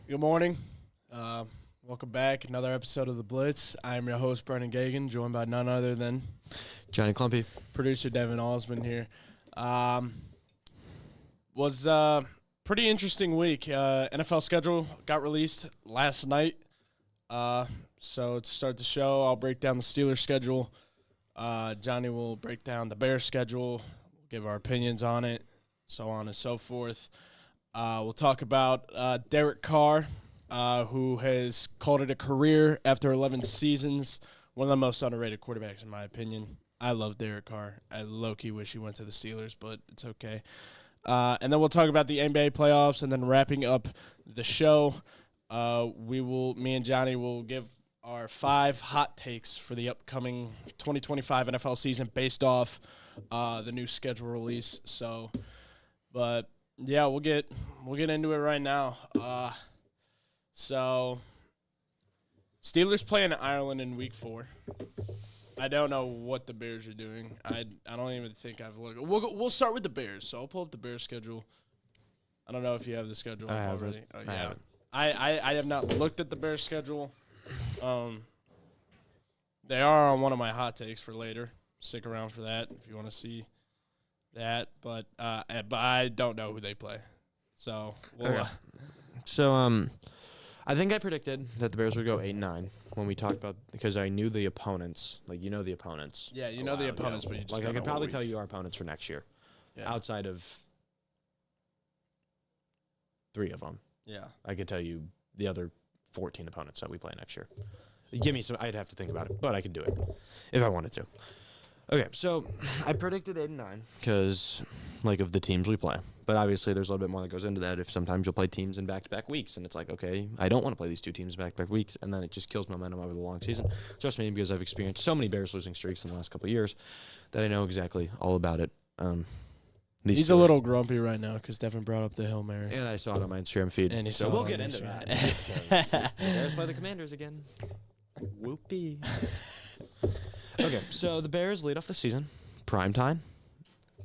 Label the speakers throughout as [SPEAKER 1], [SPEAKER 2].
[SPEAKER 1] Good morning. Welcome back. Another episode of the Blitz. I'm your host, Brendan Gagan, joined by none other than
[SPEAKER 2] Johnny Clumpy.
[SPEAKER 1] Producer Devin Osmond here. Was pretty interesting week. NFL schedule got released last night. So to start the show, I'll break down the Steelers schedule. Johnny will break down the Bears schedule, give our opinions on it, so on and so forth. We'll talk about Derek Carr, who has called it a career after 11 seasons. One of the most underrated quarterbacks, in my opinion. I love Derek Carr. I low-key wish he went to the Steelers, but it's okay. And then we'll talk about the NBA playoffs, and then wrapping up the show, me and Johnny will give our 5 hot takes for the upcoming 2025 NFL season based off the new schedule release. But yeah, we'll get into it right now. So Steelers playing Ireland in Week 4. I don't know what the Bears are doing. I don't even think I've looked. We'll start with the Bears. So I'll pull up the Bears schedule. I don't know if you have the schedule up already. Oh, yeah. I have not looked at the Bears schedule. They are on one of my hot takes for later. Stick around for that if you want to see that. But I don't know who they play. So
[SPEAKER 2] I think I predicted that the Bears would go 8-9 when we talked about, because I knew the opponents. Like, you know the opponents.
[SPEAKER 1] Yeah, you know the opponents, but you just
[SPEAKER 2] I could probably tell you our opponents for next year.
[SPEAKER 1] Yeah.
[SPEAKER 2] Outside of 3 of them.
[SPEAKER 1] Yeah.
[SPEAKER 2] I could tell you the other 14 opponents that we play next year. Give me some. I'd have to think about it, but I could do it if I wanted to. Okay, so I predicted 8-9 because, of the teams we play. But obviously, there's a little bit more that goes into that. If sometimes you'll play teams in back-to-back weeks, and it's like, okay, I don't want to play these 2 teams in back-to-back weeks, and then it just kills momentum over the long season. Trust me, because I've experienced so many Bears losing streaks in the last couple of years that I know exactly all about it.
[SPEAKER 1] He's a little grumpy right now because Devin brought up the Hail Mary.
[SPEAKER 2] And I saw it on my Instagram feed.
[SPEAKER 1] And
[SPEAKER 2] so we'll get into that. Bears play the Commanders again. Whoopee. Okay, so the Bears lead off the season, primetime,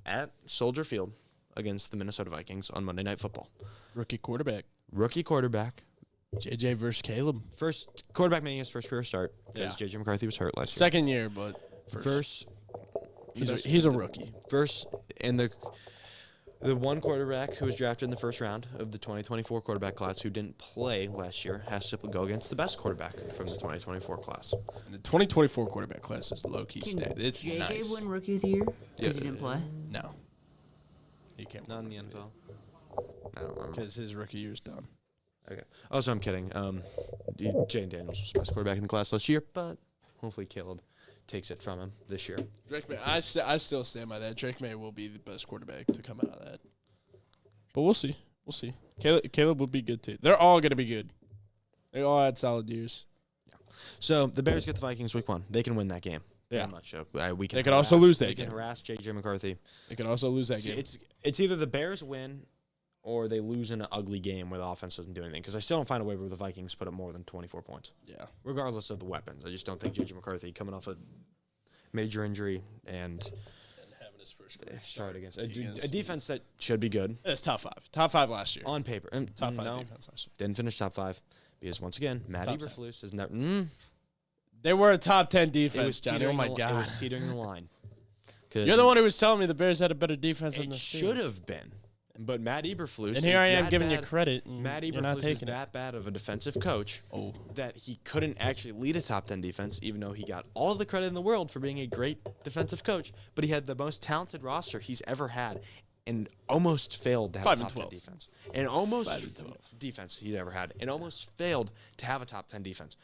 [SPEAKER 2] at Soldier Field against the Minnesota Vikings on Monday Night Football.
[SPEAKER 1] Rookie quarterback. JJ versus Caleb.
[SPEAKER 2] First quarterback making his first career start because JJ McCarthy was hurt last year.
[SPEAKER 1] Second year, but first. He's a rookie.
[SPEAKER 2] First, and the one quarterback who was drafted in the first round of the 2024 quarterback class who didn't play last year has to go against the best quarterback from the 2024 class.
[SPEAKER 1] The 2024 quarterback class is low-key state. It's
[SPEAKER 3] JJ
[SPEAKER 1] nice.
[SPEAKER 3] win Rookie of the Year because he didn't play?
[SPEAKER 1] No. He can't.
[SPEAKER 2] Not in the NFL. I don't remember.
[SPEAKER 1] Because his rookie year's done.
[SPEAKER 2] Okay. Also, I'm kidding. Jane Daniels was the best quarterback in the class last year, but hopefully Caleb takes it from him this year.
[SPEAKER 1] Drake May, I still stand by that. Drake May will be the best quarterback to come out of that. But we'll see. Caleb will be good too. They're all going to be good. They all had solid years.
[SPEAKER 2] Yeah. So the Bears get the Vikings week 1. They can win that game.
[SPEAKER 1] Yeah.
[SPEAKER 2] Very much so.
[SPEAKER 1] They could also lose that game.
[SPEAKER 2] They can harass J.J. McCarthy.
[SPEAKER 1] They could also lose that game.
[SPEAKER 2] It's either the Bears win or they lose in an ugly game where the offense doesn't do anything. Because I still don't find a way where the Vikings put up more than 24 points.
[SPEAKER 1] Yeah.
[SPEAKER 2] Regardless of the weapons. I just don't think J.J. McCarthy coming off a major injury and
[SPEAKER 1] having his first
[SPEAKER 2] start against a defense that should be good.
[SPEAKER 1] It's top 5. Top 5 last year.
[SPEAKER 2] On paper.
[SPEAKER 1] Top 5 defense last year.
[SPEAKER 2] Didn't finish top 5 because, once again, Matt Eberflus is never...
[SPEAKER 1] They were a top 10 defense, Johnny. Oh, my God.
[SPEAKER 2] It was teetering the line.
[SPEAKER 1] You're the one who was telling me the Bears had a better defense than the Steelers.
[SPEAKER 2] It should have been. But Matt Eberflus...
[SPEAKER 1] And here I am giving you credit.
[SPEAKER 2] Matt Eberflus is that bad of a defensive coach that he couldn't actually lead a top 10 defense, even though he got all the credit in the world for being a great defensive coach. But he had the most talented roster he's ever had and almost failed to have a top 10 defense. And almost defense he's ever had. And almost failed to have a top 10 defense.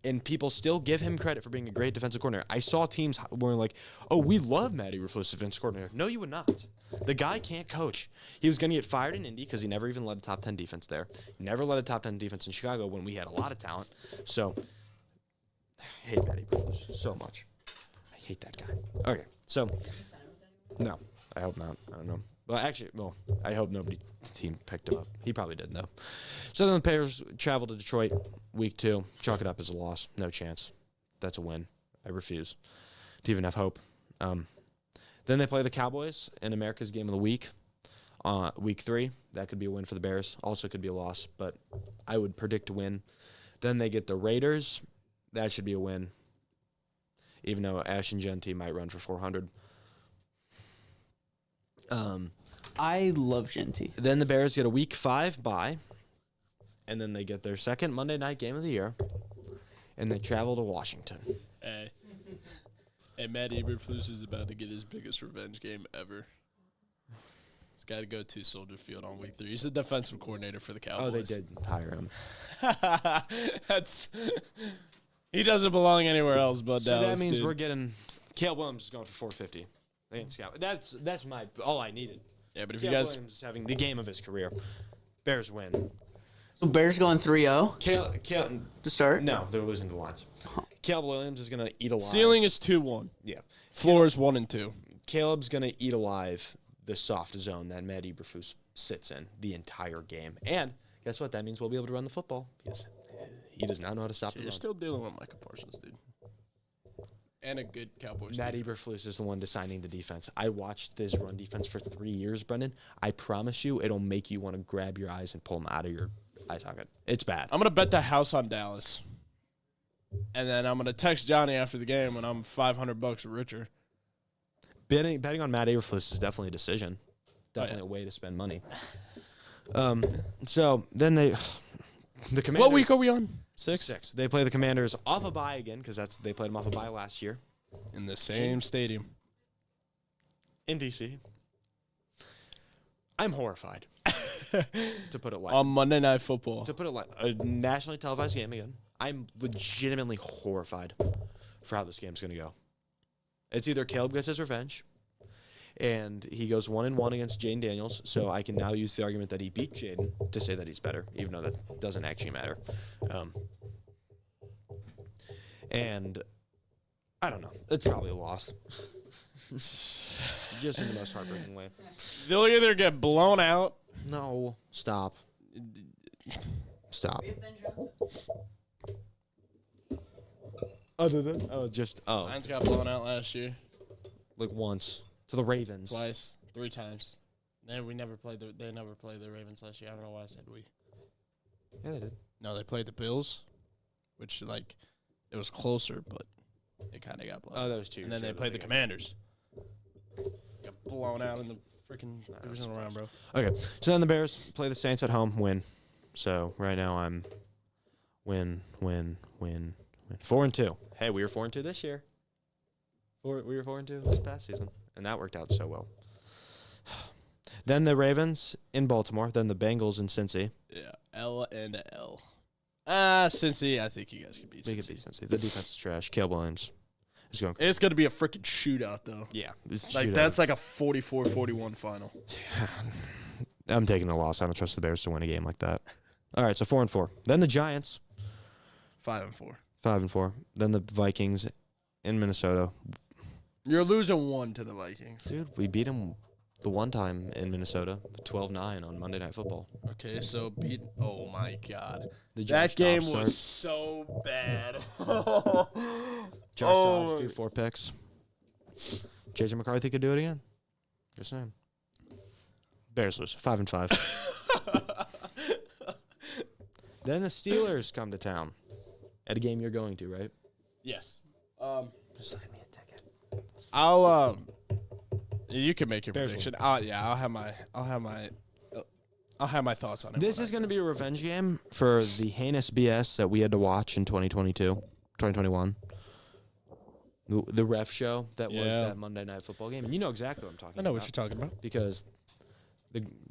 [SPEAKER 2] And people still give him credit for being a great defensive coordinator. I saw teams were like, oh, we love Matt Eberflus, defensive coordinator. No, you would not. The guy can't coach. He was going to get fired in Indy because he never even led a top 10 defense there. He never led a top 10 defense in Chicago when we had a lot of talent. So, I hate Matt Eberflus so much. I hate that guy. Okay, so, no, I hope not. I don't know. Well, actually, I hope nobody team picked him up. He probably did, though. So then the Bears travel to Detroit week 2. Chalk it up as a loss. No chance. That's a win. I refuse to even have hope. Then they play the Cowboys in America's Game of the Week Week 3, that could be a win for the Bears. Also could be a loss, but I would predict a win. Then they get the Raiders. That should be a win, even though Ashton Genty might run for 400.
[SPEAKER 4] I love Genty.
[SPEAKER 2] Then the Bears get a Week 5 bye, and then they get their second Monday night game of the year, and they travel to Washington.
[SPEAKER 1] Hey, Matt Eberflus is about to get his biggest revenge game ever. He's got to go to Soldier Field on Week 3. He's the defensive coordinator for the Cowboys.
[SPEAKER 2] Oh, they did hire him.
[SPEAKER 1] He doesn't belong anywhere else but
[SPEAKER 2] So
[SPEAKER 1] Dallas.
[SPEAKER 2] that means
[SPEAKER 1] dude.
[SPEAKER 2] we're getting Caleb Williams is going for 450 against Scout. That's my all I needed.
[SPEAKER 1] Yeah, but if
[SPEAKER 2] Caleb
[SPEAKER 1] you guys
[SPEAKER 2] Williams is having the game of his career. Bears win.
[SPEAKER 4] So Bears going 3-0
[SPEAKER 2] Caleb,
[SPEAKER 4] to start?
[SPEAKER 2] no, they're losing the Lions. Caleb Williams is going to eat alive.
[SPEAKER 1] ceiling is 2-1,
[SPEAKER 2] Yeah.
[SPEAKER 1] floor is 1-2.
[SPEAKER 2] Caleb's going to eat alive the soft zone that Matt Eberflus sits in the entire game. And guess what? That means we'll be able to run the football because he does not know how to stop the
[SPEAKER 1] You're
[SPEAKER 2] run.
[SPEAKER 1] still dealing with Micah Parsons, dude, and a good Cowboys.
[SPEAKER 2] Matt
[SPEAKER 1] defense.
[SPEAKER 2] Eberflus is the one designing the defense. I watched this run defense for 3 years, Brendan. I promise you, it'll make you want to grab your eyes and pull them out of your eye socket. It's bad.
[SPEAKER 1] I'm gonna bet the house on Dallas, and then I'm gonna text Johnny after the game when I'm $500 richer.
[SPEAKER 2] Betting on Matt Eberflus is definitely a decision. Definitely
[SPEAKER 1] yeah.
[SPEAKER 2] a way to spend money. So then the Commanders.
[SPEAKER 1] What week are we on? 6?
[SPEAKER 2] 6. They play the Commanders off a bye again because they played them off a bye last year
[SPEAKER 1] In the same stadium.
[SPEAKER 2] in DC. I'm horrified, to put it lightly.
[SPEAKER 1] On Monday Night Football.
[SPEAKER 2] To put it like a nationally televised game again, I'm legitimately horrified for how this game's going to go. It's either Caleb gets his revenge, and he goes 1-1 against Jaden Daniels, so I can now use the argument that he beat Jaden to say that he's better, even though that doesn't actually matter. And I don't know. It's probably a loss. Just in the most heartbreaking way.
[SPEAKER 1] They'll either get blown out.
[SPEAKER 2] No, stop. Stop. Other than
[SPEAKER 1] Lions got blown out last year.
[SPEAKER 2] like once to the Ravens.
[SPEAKER 1] Twice. 3 times. They never played the Ravens last year. I don't know why I said we.
[SPEAKER 2] Yeah, they did.
[SPEAKER 1] No, they played the Bills, which, like, it was closer, but it kind of got blown.
[SPEAKER 2] Oh, that was 2
[SPEAKER 1] And then they played the Commanders. Got blown out in the freaking divisional round, bro.
[SPEAKER 2] Okay, so then the Bears play the Saints at home, win. So right now I'm win. 4-2. Hey, we were 4-2 this year. We were 4-2 this past season, and that worked out so well. Then the Ravens in Baltimore. Then the Bengals in Cincy.
[SPEAKER 1] Yeah, L and L. Cincy, I think you guys can beat
[SPEAKER 2] They could
[SPEAKER 1] Cincy.
[SPEAKER 2] beat Cincy. The defense is trash. Caleb Williams is going.
[SPEAKER 1] It's going to be a freaking shootout, though.
[SPEAKER 2] Yeah,
[SPEAKER 1] Like, that's like a 44-41 final.
[SPEAKER 2] I'm taking a loss. I don't trust the Bears to win a game like that. All right, so 4-4. Then the Giants,
[SPEAKER 1] 5-4.
[SPEAKER 2] 5-4. Then the Vikings in Minnesota.
[SPEAKER 1] You're losing 1 to the Vikings.
[SPEAKER 2] Dude, we beat them the one time in Minnesota, 12-9 on Monday Night Football.
[SPEAKER 1] Okay, so beat. Oh my God,
[SPEAKER 2] The
[SPEAKER 1] that
[SPEAKER 2] Josh
[SPEAKER 1] game
[SPEAKER 2] Dobbs
[SPEAKER 1] was
[SPEAKER 2] start.
[SPEAKER 1] so bad.
[SPEAKER 2] Josh Dobbs threw 4 picks. JJ McCarthy could do it again. Just saying. Bears lose 5-5. Then the Steelers come to town at a game you're going to, right?
[SPEAKER 1] Yes.
[SPEAKER 2] Sign me a ticket.
[SPEAKER 1] I'll You can make your
[SPEAKER 2] Bears
[SPEAKER 1] prediction. Yeah, I'll have my thoughts on it.
[SPEAKER 2] This is going to be a revenge game for the heinous BS that we had to watch in 2021. The ref show that was
[SPEAKER 1] Yeah.
[SPEAKER 2] that Monday Night Football game. And you know exactly what I'm talking
[SPEAKER 1] I
[SPEAKER 2] about.
[SPEAKER 1] know what you're talking about.
[SPEAKER 2] Because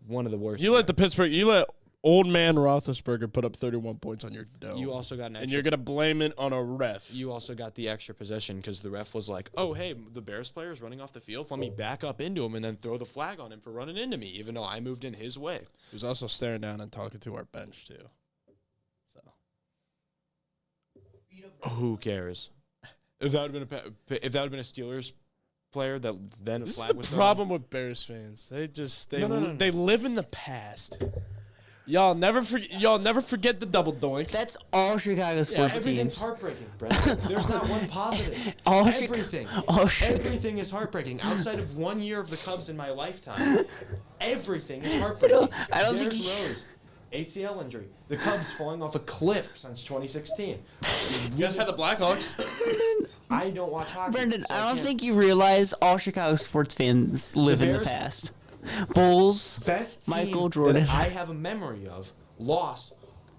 [SPEAKER 2] one of the worst.
[SPEAKER 1] You let old man Roethlisberger put up 31 points on your dome.
[SPEAKER 2] You also got an extra.
[SPEAKER 1] and you're gonna blame it on a ref.
[SPEAKER 2] You also got the extra possession because the ref was like, "Oh, hey, the Bears player is running off the field. Let me back up into him and then throw the flag on him for running into me, even though I moved in his way."
[SPEAKER 1] He was also staring down and talking to our bench too. So
[SPEAKER 2] Who cares? If that would have been a Steelers player, that then a
[SPEAKER 1] this is
[SPEAKER 2] flag
[SPEAKER 1] the
[SPEAKER 2] was
[SPEAKER 1] problem with Bears fans. They
[SPEAKER 2] No.
[SPEAKER 1] they live in the past. Y'all never forget the double doink.
[SPEAKER 4] That's all Chicago sports
[SPEAKER 2] Everything's
[SPEAKER 4] teams.
[SPEAKER 2] heartbreaking, Brendan. There's not one positive. Everything. Everything is heartbreaking. Outside of 1 year of the Cubs in my lifetime, everything is heartbreaking.
[SPEAKER 4] I don't
[SPEAKER 2] Derrick
[SPEAKER 4] think
[SPEAKER 2] Rose, ACL injury. The Cubs falling off a cliff since 2016.
[SPEAKER 1] You guys had the Blackhawks.
[SPEAKER 2] I don't watch hockey.
[SPEAKER 4] Brendan,
[SPEAKER 2] so
[SPEAKER 4] I don't
[SPEAKER 2] can't-
[SPEAKER 4] think you realize all Chicago sports fans live in the
[SPEAKER 2] Bears-
[SPEAKER 4] past. Bulls,
[SPEAKER 2] best team
[SPEAKER 4] Michael Jordan.
[SPEAKER 2] that I have a memory of lost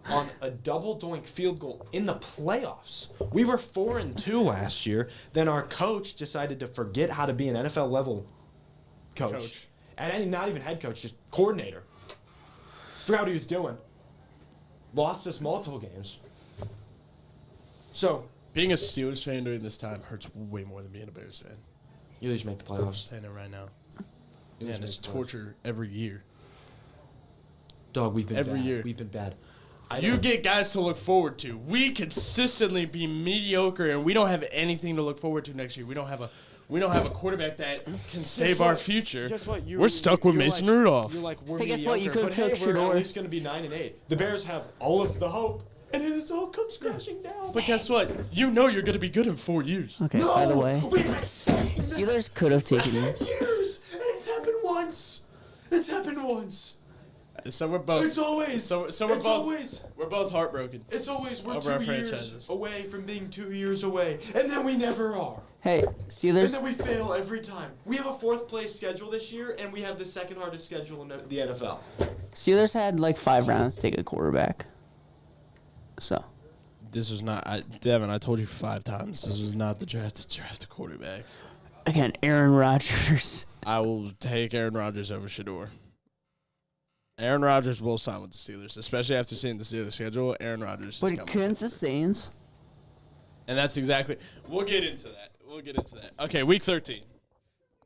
[SPEAKER 2] on a double doink field goal in the playoffs. We were 4-2 last year. Then our coach decided to forget how to be an NFL level coach. And not even head coach, just coordinator. Forgot what he was doing. Lost us multiple games. So
[SPEAKER 1] Being a Steelers fan during this time hurts way more than being a Bears fan.
[SPEAKER 2] you at least make the
[SPEAKER 1] I'm
[SPEAKER 2] playoffs.
[SPEAKER 1] saying it right now.
[SPEAKER 2] You
[SPEAKER 1] Yeah,
[SPEAKER 2] at
[SPEAKER 1] and
[SPEAKER 2] least
[SPEAKER 1] it's
[SPEAKER 2] make the playoffs.
[SPEAKER 1] torture every year.
[SPEAKER 2] Dog, we've been
[SPEAKER 1] every
[SPEAKER 2] bad.
[SPEAKER 1] year.
[SPEAKER 2] We've been bad.
[SPEAKER 1] You get guys to look forward to. We consistently be mediocre, and we don't have anything to look forward to next year. We don't have a quarterback that can save our future.
[SPEAKER 2] Guess what?
[SPEAKER 1] We're stuck with
[SPEAKER 2] you're
[SPEAKER 1] Mason
[SPEAKER 2] like-
[SPEAKER 1] Rudolph.
[SPEAKER 2] You're like, we're
[SPEAKER 4] Hey, guess what? You
[SPEAKER 2] mediocre,
[SPEAKER 4] could've
[SPEAKER 2] but
[SPEAKER 4] took
[SPEAKER 2] hey, we're
[SPEAKER 4] Shador.
[SPEAKER 2] at least going to be 9-8. The Bears have all of the hope, and then this all comes crashing down.
[SPEAKER 1] But guess what? You know you're going to be good in 4 years.
[SPEAKER 4] Okay, by the way,
[SPEAKER 2] We've been saying that
[SPEAKER 4] Steelers could have
[SPEAKER 2] for
[SPEAKER 4] taken
[SPEAKER 2] 10 years, and it's happened once. It's happened once.
[SPEAKER 1] So we're both.
[SPEAKER 2] It's always.
[SPEAKER 1] So we're
[SPEAKER 2] it's
[SPEAKER 1] both.
[SPEAKER 2] always.
[SPEAKER 1] We're both heartbroken.
[SPEAKER 2] It's always we're
[SPEAKER 1] Over our
[SPEAKER 2] 2 years
[SPEAKER 1] franchises.
[SPEAKER 2] away from being 2 years away, and then we never are.
[SPEAKER 4] Hey,
[SPEAKER 2] And
[SPEAKER 4] Steelers.
[SPEAKER 2] then we fail every time. We have a 4th place schedule this year, and we have the 2nd hardest schedule in the NFL.
[SPEAKER 4] Steelers had like 5 rounds to take a quarterback. So
[SPEAKER 1] This was not. Devin, I told you 5 times. This was not the draft to draft a quarterback.
[SPEAKER 4] again, Aaron Rodgers.
[SPEAKER 1] I will take Aaron Rodgers over Shador. Aaron Rodgers will sign with the Steelers, especially after seeing the Steelers schedule. Aaron Rodgers is
[SPEAKER 4] But
[SPEAKER 1] coming.
[SPEAKER 4] couldn't the Saints?
[SPEAKER 1] And that's exactly. We'll get into that. Okay, week 13.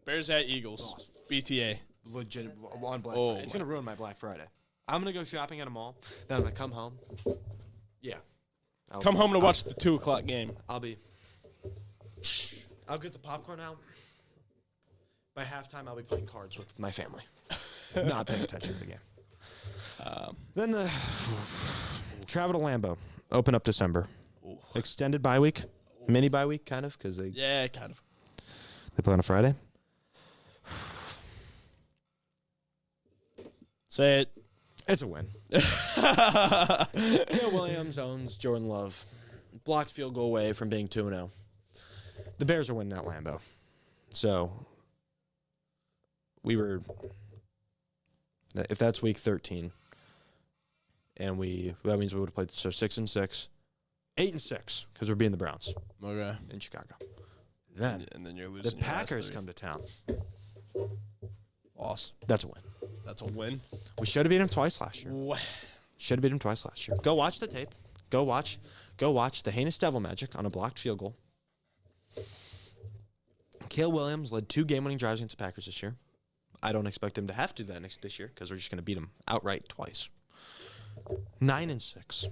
[SPEAKER 1] Bears at Eagles. BTA.
[SPEAKER 2] Legit on Black
[SPEAKER 1] Oh
[SPEAKER 2] Friday. It's gonna ruin my Black Friday. I'm gonna go shopping at a mall. Then I'm gonna come home. Yeah.
[SPEAKER 1] Come home to watch the 2 o'clock game.
[SPEAKER 2] I'll get the popcorn out. By halftime, I'll be playing cards with my family, not paying attention to the game. Then the travel to Lambeau. Open up December. Extended bye week, mini bye week, kind of, because they
[SPEAKER 1] Yeah, kind of.
[SPEAKER 2] play on a Friday.
[SPEAKER 1] Say it.
[SPEAKER 2] It's a win. Caleb Williams owns Jordan Love. Blocked field goal away from being 2-0. The Bears are winning at Lambeau. So, if that's week 13, and that means we would have played, 6-6, 8-6, because we're beating the Browns
[SPEAKER 1] Okay.
[SPEAKER 2] in Chicago. Then,
[SPEAKER 1] And then you're
[SPEAKER 2] the
[SPEAKER 1] losing your last
[SPEAKER 2] Packers
[SPEAKER 1] 3.
[SPEAKER 2] come to town.
[SPEAKER 1] Loss.
[SPEAKER 2] That's a win.
[SPEAKER 1] That's a win.
[SPEAKER 2] We should have beat them twice last year. Should have beat him twice last year. Go watch the tape. Go watch the heinous devil magic on a blocked field goal. Caleb Williams led 2 game-winning drives against the Packers this year. I don't expect him to have to do that this year because we're just going to beat him outright twice. 9-6.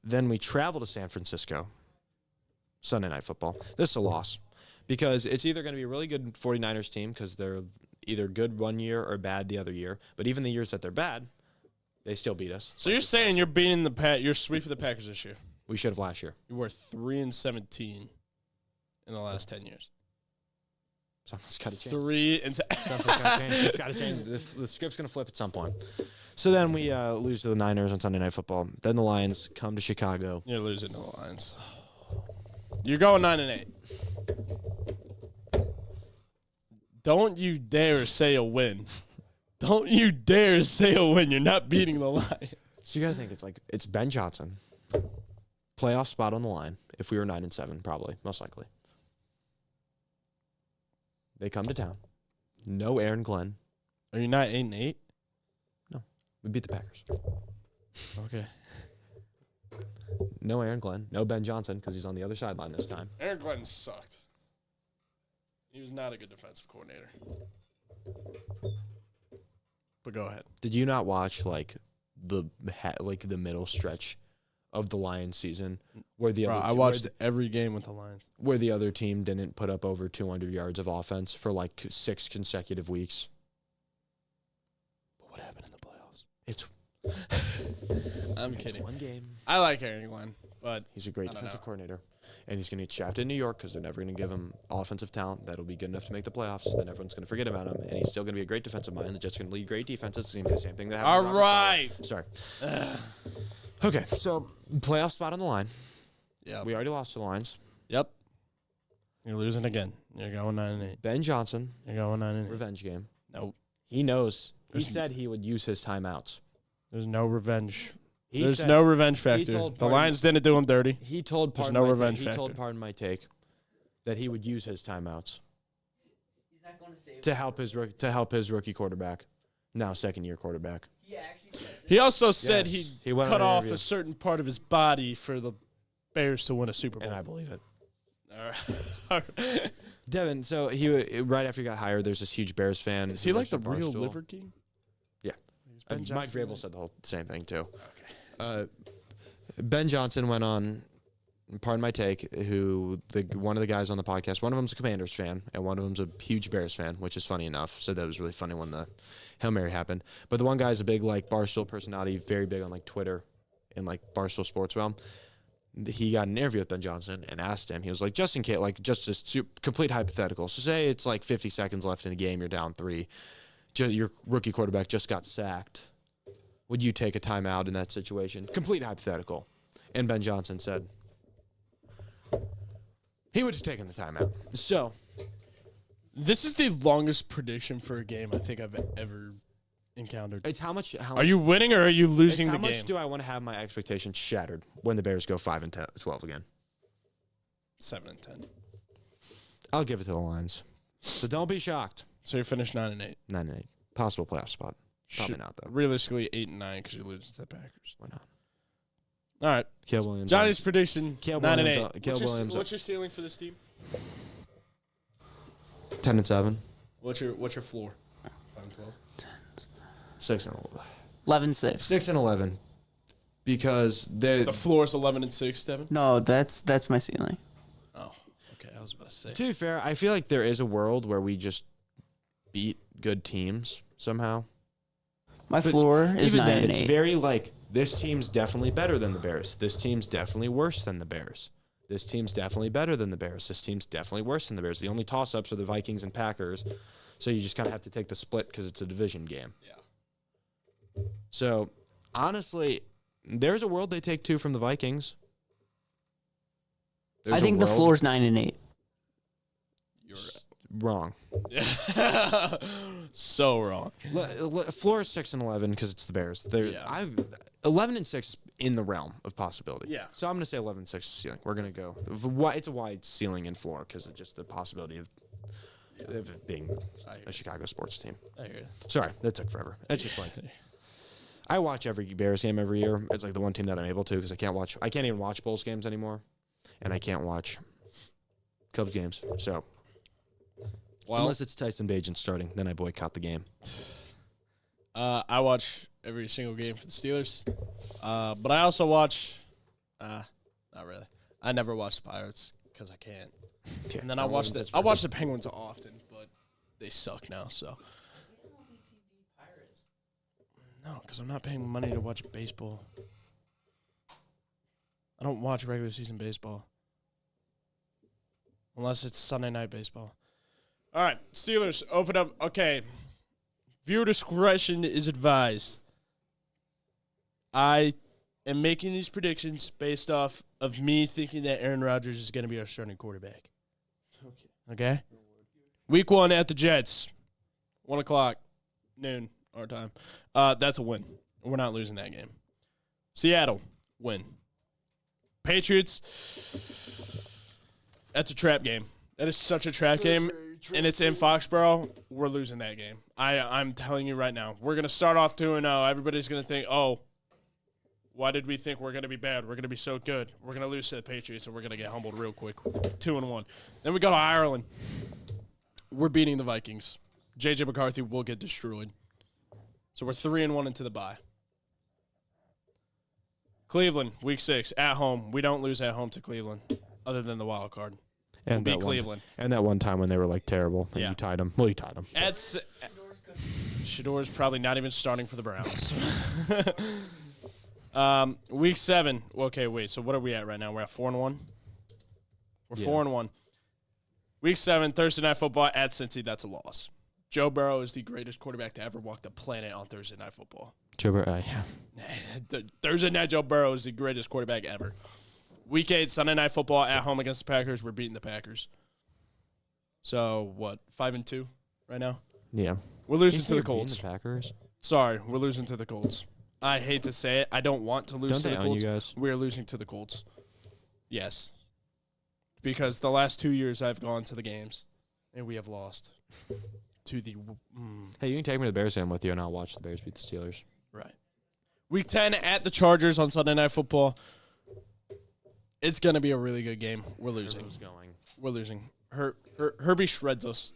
[SPEAKER 2] Then we travel to San Francisco. Sunday Night Football. This is a loss because it's either going to be a really good 49ers team because they're either good one year or bad the other year. But even the years that they're bad, they still beat us.
[SPEAKER 1] So you're saying you're beating you're sweeping the Packers this year.
[SPEAKER 2] We should have last year.
[SPEAKER 1] You were 3-17 in the last 10 years.
[SPEAKER 2] Something's got to change.
[SPEAKER 1] 3 and
[SPEAKER 2] Something's got to change. It's got to change. The script's going to flip at some point. So then we lose to the Niners on Sunday Night Football. Then the Lions come to Chicago.
[SPEAKER 1] You're losing to the Lions. You're going 9-8. Don't you dare say a win. Don't you dare say a win. You're not beating the Lions.
[SPEAKER 2] So you got to think it's Ben Johnson. Playoff spot on the line. If we were 9-7, probably, most likely. They come to town. No Aaron Glenn.
[SPEAKER 1] Are you not 8-8?
[SPEAKER 2] We beat the Packers.
[SPEAKER 1] Okay.
[SPEAKER 2] No Aaron Glenn. No Ben Johnson because he's on the other sideline this time.
[SPEAKER 1] Aaron Glenn sucked. He was not a good defensive coordinator. But go ahead.
[SPEAKER 2] Did you not watch the middle stretch of the Lions season where
[SPEAKER 1] I watched every game with the Lions.
[SPEAKER 2] where the other team didn't put up over 200 yards of offense for 6 consecutive weeks?
[SPEAKER 1] But what happened in the playoffs?
[SPEAKER 2] It's
[SPEAKER 1] I'm
[SPEAKER 2] It's
[SPEAKER 1] kidding.
[SPEAKER 2] one game.
[SPEAKER 1] I like Aaron Glenn, but
[SPEAKER 2] He's a great
[SPEAKER 1] I don't
[SPEAKER 2] defensive
[SPEAKER 1] know.
[SPEAKER 2] coordinator, and he's going to get shafted in New York because they're never going to give him offensive talent that'll be good enough to make the playoffs. Then everyone's going to forget about him, and he's still going to be a great defensive mind. The Jets are going to lead great defenses. It's going to be the same thing that happened.
[SPEAKER 1] All
[SPEAKER 2] with Robert
[SPEAKER 1] right.
[SPEAKER 2] Saleh. Sorry. Okay, so playoff spot on the line.
[SPEAKER 1] Yeah.
[SPEAKER 2] We already lost to the Lions.
[SPEAKER 1] Yep. You're losing again. You're going 9-8.
[SPEAKER 2] Ben Johnson,
[SPEAKER 1] You're going 9-8.
[SPEAKER 2] revenge game.
[SPEAKER 1] Nope.
[SPEAKER 2] He knows. He
[SPEAKER 1] There's-
[SPEAKER 2] said he would use his timeouts.
[SPEAKER 1] There's no revenge.
[SPEAKER 2] He
[SPEAKER 1] There's
[SPEAKER 2] said-
[SPEAKER 1] no revenge
[SPEAKER 2] he
[SPEAKER 1] factor.
[SPEAKER 2] told
[SPEAKER 1] The
[SPEAKER 2] Pardon-
[SPEAKER 1] Lions didn't do him dirty.
[SPEAKER 2] He told
[SPEAKER 1] There's
[SPEAKER 2] Pardon
[SPEAKER 1] no
[SPEAKER 2] My
[SPEAKER 1] revenge
[SPEAKER 2] Take, he told
[SPEAKER 1] factor.
[SPEAKER 2] Pardon My Take that he would use his timeouts
[SPEAKER 3] He's not going to save
[SPEAKER 2] to help his rookie quarterback, now second-year quarterback.
[SPEAKER 3] He actually said
[SPEAKER 1] He also said
[SPEAKER 2] Yes.
[SPEAKER 1] he
[SPEAKER 2] He went
[SPEAKER 1] cut
[SPEAKER 2] on an
[SPEAKER 1] off
[SPEAKER 2] interview.
[SPEAKER 1] a certain part of his body for the Bears to win a Super Bowl.
[SPEAKER 2] And I believe it.
[SPEAKER 1] All right.
[SPEAKER 2] Devin, so right after he got hired, there's this huge Bears fan.
[SPEAKER 1] Is
[SPEAKER 2] who
[SPEAKER 1] he like
[SPEAKER 2] works
[SPEAKER 1] the
[SPEAKER 2] at
[SPEAKER 1] real
[SPEAKER 2] Barstool.
[SPEAKER 1] Liver King?
[SPEAKER 2] Yeah.
[SPEAKER 1] He's Ben
[SPEAKER 2] Mike
[SPEAKER 1] Johnson,
[SPEAKER 2] Vrabel
[SPEAKER 1] right?
[SPEAKER 2] said the same thing too.
[SPEAKER 1] Okay.
[SPEAKER 2] Ben Johnson went on, Pardon My Take, one of the guys on the podcast, one of them's a Commanders fan, and one of them's a huge Bears fan, which is funny enough. So that was really funny when the Hail Mary happened. But the one guy's a big like Barstool personality, very big on like Twitter and like Barstool Sports realm. He got an interview with Ben Johnson and asked him, he was like, just in case, like just a complete hypothetical. So say it's like 50 seconds left in a game, you're down 3. Your rookie quarterback just got sacked. Would you take a timeout in that situation? Complete hypothetical. And Ben Johnson said he would have taken the timeout. So
[SPEAKER 1] This is the longest prediction for a game I think I've ever encountered.
[SPEAKER 2] it's how much
[SPEAKER 1] Are you winning or are you losing
[SPEAKER 2] how
[SPEAKER 1] the
[SPEAKER 2] much
[SPEAKER 1] game?
[SPEAKER 2] do I want to have my expectations shattered when the Bears go 5-12 again?
[SPEAKER 1] 7 and 10.
[SPEAKER 2] I'll give it to the Lions. So don't be shocked.
[SPEAKER 1] So you finished 9-8.
[SPEAKER 2] 9-8. Possible playoff spot. Probably
[SPEAKER 1] Should-
[SPEAKER 2] not though.
[SPEAKER 1] Realistically, 8 and 9 because you lose to the Packers.
[SPEAKER 2] Why not?
[SPEAKER 1] All right.
[SPEAKER 2] Caleb Williams.
[SPEAKER 1] Johnny's prediction:
[SPEAKER 2] Caleb
[SPEAKER 1] 9 and
[SPEAKER 2] Williams,
[SPEAKER 1] 8.
[SPEAKER 2] Caleb Williams.
[SPEAKER 1] What's your ceiling for this team?
[SPEAKER 2] 10-7.
[SPEAKER 1] What's your floor? 5-12.
[SPEAKER 2] 6-11.
[SPEAKER 4] 11-6.
[SPEAKER 2] 6-11. Because they
[SPEAKER 1] The floor is 11 and 6, Devin.
[SPEAKER 4] No, that's my ceiling.
[SPEAKER 1] Oh, okay. I was about to say.
[SPEAKER 2] To be fair, I feel like there is a world where we just beat good teams somehow.
[SPEAKER 4] My
[SPEAKER 2] But
[SPEAKER 4] floor is
[SPEAKER 2] Even
[SPEAKER 4] 9
[SPEAKER 2] then,
[SPEAKER 4] and
[SPEAKER 2] it's
[SPEAKER 4] 8.
[SPEAKER 2] very like, this team's definitely better than the Bears. This team's definitely worse than the Bears. This team's definitely better than the Bears. This team's definitely worse than the Bears. The only toss-ups are the Vikings and Packers, so you just kind of have to take the split because it's a division game.
[SPEAKER 1] Yeah.
[SPEAKER 2] So, honestly, there's a world they take 2 from the Vikings. There's
[SPEAKER 4] I
[SPEAKER 2] a
[SPEAKER 4] think the
[SPEAKER 2] world-
[SPEAKER 4] floor is 9 and 8.
[SPEAKER 1] You're
[SPEAKER 2] Wrong.
[SPEAKER 1] so wrong.
[SPEAKER 2] Floor is 6-11 because it's the Bears.
[SPEAKER 1] Yeah.
[SPEAKER 2] 11-6 is in the realm of possibility.
[SPEAKER 1] Yeah.
[SPEAKER 2] So I'm gonna say 11-6 ceiling. We're gonna go. It's a wide ceiling and floor because of just the possibility of it being a Chicago sports team.
[SPEAKER 1] I hear you.
[SPEAKER 2] Sorry, that took forever. It's just like I watch every Bears game every year. It's like the one team that I'm able to because I can't even watch Bulls games anymore, and I can't watch Cubs games. So.
[SPEAKER 1] Well,
[SPEAKER 2] Unless it's Tyson Bagent starting, then I boycott the game.
[SPEAKER 1] I watch every single game for the Steelers, but I also watch. Not really. I never watch the Pirates because I can't.
[SPEAKER 2] Yeah,
[SPEAKER 1] And then I watch the Penguins often, but they suck now. So no, because I'm not paying money to watch baseball. I don't watch regular season baseball unless it's Sunday night baseball. All right, Steelers, open up. Okay, viewer discretion is advised. I am making these predictions based off of me thinking that Aaron Rodgers is going to be our starting quarterback. Okay? Week 1 at the Jets, 1 o'clock, noon, our time. That's a win. We're not losing that game. Seattle, win. Patriots, that's a trap game. That is such a trap game, and it's in Foxborough. We're losing that game. I'm telling you right now. We're going to start off 2-0. Everybody's going to think, oh, why did we think we're going to be bad? We're going to be so good. We're going to lose to the Patriots, and we're going to get humbled real quick. 2-1. Then we go to Ireland. We're beating the Vikings. J.J. McCarthy will get destroyed. So we're 3-1 into the bye. Cleveland, week 6, at home. We don't lose at home to Cleveland, other than the wild card.
[SPEAKER 2] And
[SPEAKER 1] beat
[SPEAKER 2] that
[SPEAKER 1] Cleveland.
[SPEAKER 2] And that one time when they were like terrible, and
[SPEAKER 1] Yeah.
[SPEAKER 2] you tied them. Well, you tied them.
[SPEAKER 1] Shador's probably not even starting for the Browns. Week 7. Okay, wait. So what are we at right now? We're at 4-1. We're 4-1. Week 7, Thursday Night Football at Cincy. That's a loss. Joe Burrow is the greatest quarterback to ever walk the planet on Thursday Night Football.
[SPEAKER 2] Joe Burrow, yeah.
[SPEAKER 1] Thursday Night Joe Burrow is the greatest quarterback ever. Week 8, Sunday Night Football at home against the Packers. We're beating the Packers. So, what, 5-2 right now?
[SPEAKER 2] Yeah.
[SPEAKER 1] We're losing
[SPEAKER 2] You
[SPEAKER 1] to the
[SPEAKER 2] beating
[SPEAKER 1] Colts.
[SPEAKER 2] The Packers.
[SPEAKER 1] Sorry, we're losing to the Colts. I hate to say it. I don't want to lose
[SPEAKER 2] Don't
[SPEAKER 1] to
[SPEAKER 2] they
[SPEAKER 1] the
[SPEAKER 2] own
[SPEAKER 1] Colts.
[SPEAKER 2] you guys?
[SPEAKER 1] We're losing to the Colts. Yes. Because the last 2 years I've gone to the games, and we have lost to the...
[SPEAKER 2] Hey, you can take me to the Bears game with you, and I'll watch the Bears beat the Steelers.
[SPEAKER 1] Right. Week 10 at the Chargers on Sunday Night Football. It's going to be a really good game. We're losing. We're losing. Herbie shreds us.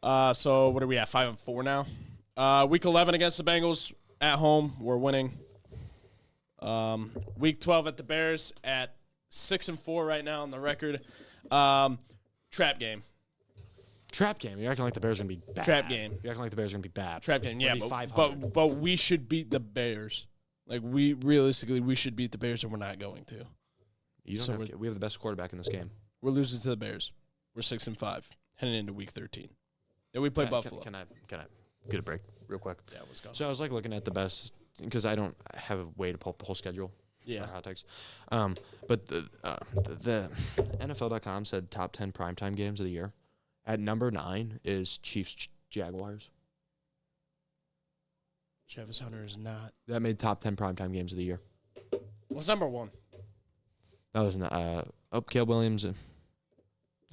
[SPEAKER 1] So what are we at? 5-4 now. Week 11 against the Bengals at home. We're winning. Week 12 at the Bears at 6-4 right now on the record. Trap game.
[SPEAKER 2] Trap game. You're acting like the Bears are going to be bad.
[SPEAKER 1] Trap game.
[SPEAKER 2] You're acting like the Bears are going to be bad.
[SPEAKER 1] Trap game. Yeah,
[SPEAKER 2] We're gonna be
[SPEAKER 1] but
[SPEAKER 2] 500.
[SPEAKER 1] we should beat the Bears. Like we should beat the Bears, and we're not going to.
[SPEAKER 2] You don't
[SPEAKER 1] So
[SPEAKER 2] have to, we have the best quarterback in this game.
[SPEAKER 1] We're losing to the Bears. We're 6-5 heading into Week 13. Then we play Buffalo.
[SPEAKER 2] Can I get a break real quick?
[SPEAKER 1] Yeah, let's go.
[SPEAKER 2] So I was like looking at the best because I don't have a way to pull up the whole schedule.
[SPEAKER 1] Yeah.
[SPEAKER 2] For hot takes. But the NFL.com said top 10 primetime games of the year. At number 9 is Chiefs Jaguars.
[SPEAKER 1] Travis Hunter is not.
[SPEAKER 2] That made top 10 primetime games of the year.
[SPEAKER 1] What's number 1?
[SPEAKER 2] That was Caleb Williams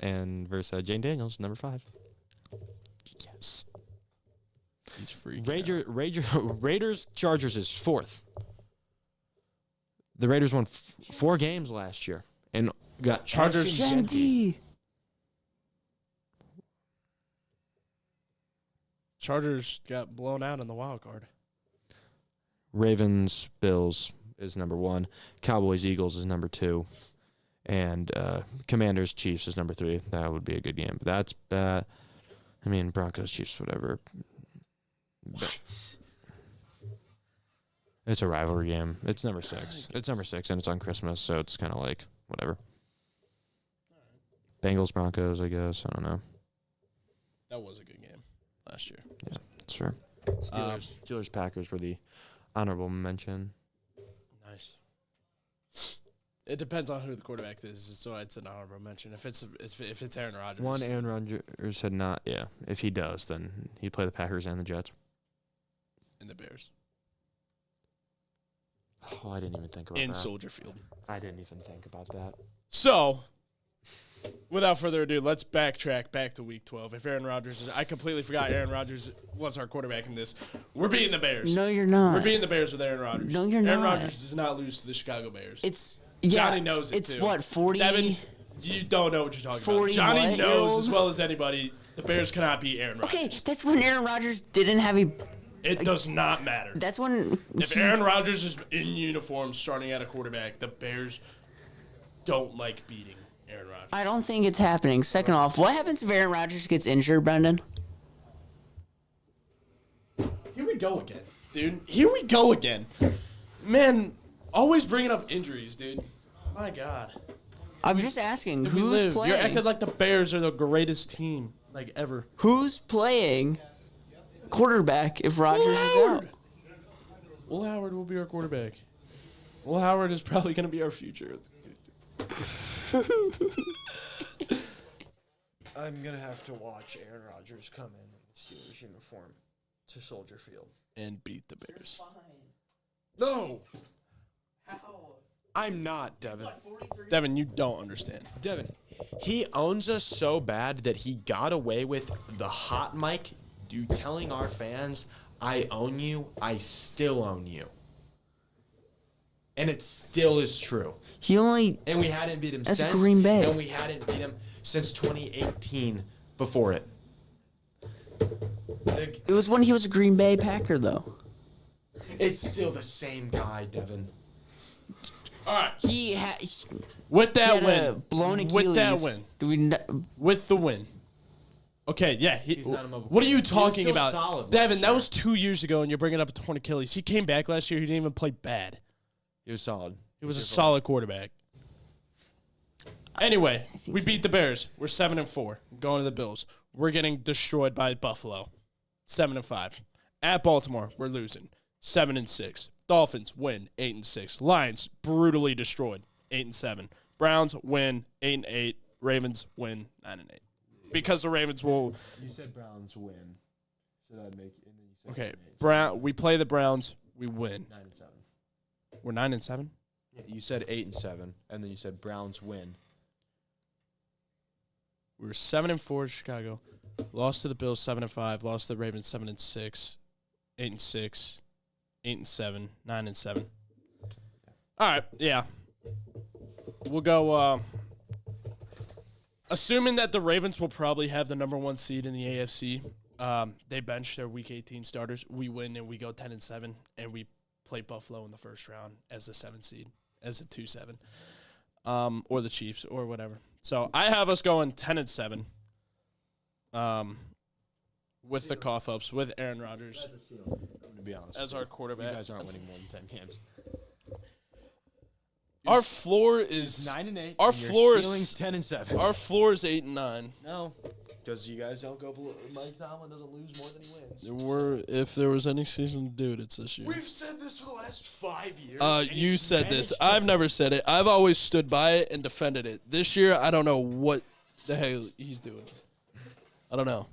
[SPEAKER 2] and versus Jane Daniels, number 5. Yes.
[SPEAKER 1] He's free.
[SPEAKER 2] Raiders Chargers is 4th. The Raiders won 4 games last year and got
[SPEAKER 1] Chargers. Chargers got blown out in the wild card.
[SPEAKER 2] Ravens Bills is number 1. Cowboys Eagles is number 2. And Commanders Chiefs is number 3. That would be a good game. But that's bad. I mean, Broncos Chiefs, whatever.
[SPEAKER 3] What?
[SPEAKER 2] It's a rivalry game. It's number 6. It's number 6, and it's on Christmas, so it's kind of like whatever. Bengals Broncos, I guess. I don't know.
[SPEAKER 1] That was a good game last year.
[SPEAKER 2] Yeah, that's fair. Steelers Packers were the honorable mention.
[SPEAKER 1] Nice. It depends on who the quarterback is, so it's an honorable mention. If it's Aaron Rodgers.
[SPEAKER 2] One Aaron Rodgers said not. Yeah, if he does, then he'd play the Packers and the Jets.
[SPEAKER 1] And the Bears.
[SPEAKER 2] Oh, I didn't even think about that.
[SPEAKER 1] In Soldier Field.
[SPEAKER 2] I didn't even think about that.
[SPEAKER 1] So, without further ado, let's backtrack back to Week 12. If Aaron Rodgers is... I completely forgot Aaron Rodgers was our quarterback in this. We're beating the Bears.
[SPEAKER 4] No, you're not.
[SPEAKER 1] We're beating the Bears with Aaron Rodgers.
[SPEAKER 4] No, you're
[SPEAKER 1] Aaron
[SPEAKER 4] not.
[SPEAKER 1] Rodgers does not lose to the Chicago Bears.
[SPEAKER 4] It's
[SPEAKER 1] Johnny knows it,
[SPEAKER 4] it's
[SPEAKER 1] too.
[SPEAKER 4] what 40.
[SPEAKER 1] Devin, you don't know what you're talking about.
[SPEAKER 4] 40
[SPEAKER 1] Johnny
[SPEAKER 4] what,
[SPEAKER 1] knows
[SPEAKER 4] year-old?
[SPEAKER 1] as well as anybody the Bears cannot beat Aaron Rodgers.
[SPEAKER 4] Okay, that's when Aaron Rodgers didn't have a.
[SPEAKER 1] It does not matter.
[SPEAKER 4] That's when.
[SPEAKER 1] If Aaron Rodgers is in uniform starting at a quarterback, the Bears don't like beating Aaron Rodgers.
[SPEAKER 4] I don't think it's happening. Second off, what happens if Aaron Rodgers gets injured, Brendan?
[SPEAKER 1] Here we go again, dude. Here we go again. Man, always bringing up injuries, dude. My God.
[SPEAKER 4] I'm just asking
[SPEAKER 1] We
[SPEAKER 4] who's
[SPEAKER 1] live.
[SPEAKER 4] playing.
[SPEAKER 1] You're acting like the Bears are the greatest team, like, ever.
[SPEAKER 4] Who's playing quarterback if Rodgers is out?
[SPEAKER 1] Will Howard will be our quarterback. Will Howard is probably going to be our future.
[SPEAKER 5] I'm going to have to watch Aaron Rodgers come in Steelers uniform to Soldier Field.
[SPEAKER 1] And beat the Bears.
[SPEAKER 5] No!
[SPEAKER 3] How?
[SPEAKER 5] I'm not, Devin.
[SPEAKER 1] Devin, you don't understand.
[SPEAKER 2] Devin, he owns us so bad that he got away with the hot mic, dude, telling our fans, I own you, I still own you. And it still is true.
[SPEAKER 4] He only.
[SPEAKER 2] And we hadn't beat him
[SPEAKER 4] That's
[SPEAKER 2] since.
[SPEAKER 4] Green Bay.
[SPEAKER 2] And we hadn't beat him since 2018 before it.
[SPEAKER 4] It was when he was a Green Bay Packer, though.
[SPEAKER 2] It's still the same guy, Devin.
[SPEAKER 1] All right.
[SPEAKER 4] He
[SPEAKER 1] With that
[SPEAKER 4] had a
[SPEAKER 1] win.
[SPEAKER 4] blown Achilles.
[SPEAKER 1] With that win.
[SPEAKER 4] Do we?
[SPEAKER 1] With the win. Okay, yeah.
[SPEAKER 2] He's not a mobile
[SPEAKER 1] What are you
[SPEAKER 2] quarterback. He was
[SPEAKER 1] talking
[SPEAKER 2] still
[SPEAKER 1] about?
[SPEAKER 2] solid
[SPEAKER 1] Devin,
[SPEAKER 2] last
[SPEAKER 1] that
[SPEAKER 2] year.
[SPEAKER 1] was 2 years ago, and you're bringing up a torn Achilles. He came back last year. He didn't even play bad.
[SPEAKER 2] He was solid.
[SPEAKER 1] He was a solid quarterback. Anyway, we beat the Bears. We're 7-4. Going to the Bills. We're getting destroyed by Buffalo. 7-5. At Baltimore, we're losing. 7-6. Dolphins win. 8-6. Lions brutally destroyed. 8-7. Browns win. 8-8. Ravens win. 9-8. Because the Ravens will.
[SPEAKER 2] You said Browns win, so that'd make. And then you said
[SPEAKER 1] Okay, We play the Browns. We win.
[SPEAKER 2] 9-7.
[SPEAKER 1] We're 9-7.
[SPEAKER 2] Yeah, you said 8-7, and then you said Browns win.
[SPEAKER 1] We were 7-4 Chicago. Lost to the Bills 7-5. Lost to the Ravens 7-6. 8-6. 8-7. 9-7. All right, yeah. We'll go. Assuming that the Ravens will probably have the number 1 seed in the AFC. They bench their Week 18 starters. We win and we go 10-7, and we play Buffalo in the first round as a 7 seed, as a 2-7, or the Chiefs or whatever. So I have us going 10-7. With the cough ups, with Aaron Rodgers
[SPEAKER 5] That's a ceiling.
[SPEAKER 2] I'm going to be honest.
[SPEAKER 1] as our
[SPEAKER 2] You
[SPEAKER 1] quarterback.
[SPEAKER 2] guys aren't winning more than 10 games.
[SPEAKER 1] Our floor is
[SPEAKER 2] 9-8.
[SPEAKER 1] Our
[SPEAKER 2] and your
[SPEAKER 1] floor is-
[SPEAKER 2] ceiling's 10-7.
[SPEAKER 1] our floor is 8-9.
[SPEAKER 2] No.
[SPEAKER 5] Because you guys don't go below. Mike Tomlin doesn't lose more than he wins.
[SPEAKER 1] If there was any season to do it, it's this year.
[SPEAKER 5] We've said this for the last 5 years. and
[SPEAKER 1] You
[SPEAKER 5] he's
[SPEAKER 1] said this.
[SPEAKER 5] managed to-
[SPEAKER 1] I've never said it. I've always stood by it and defended it. This year, I don't know what the hell he's doing. I don't know.